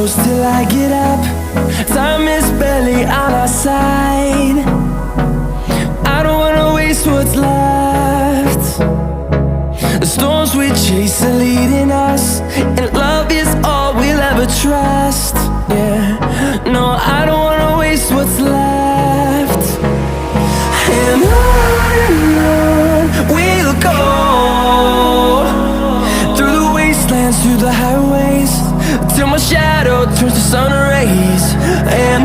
close till I get up. Time is barely on our side. I don't wanna waste what's left. The storms we chase are leading us, and love is all we'll ever trust. Yeah, no, I don't wanna waste what's left. And on we'll go, through the wastelands, through the highways, till my shadow turns to sun rays. And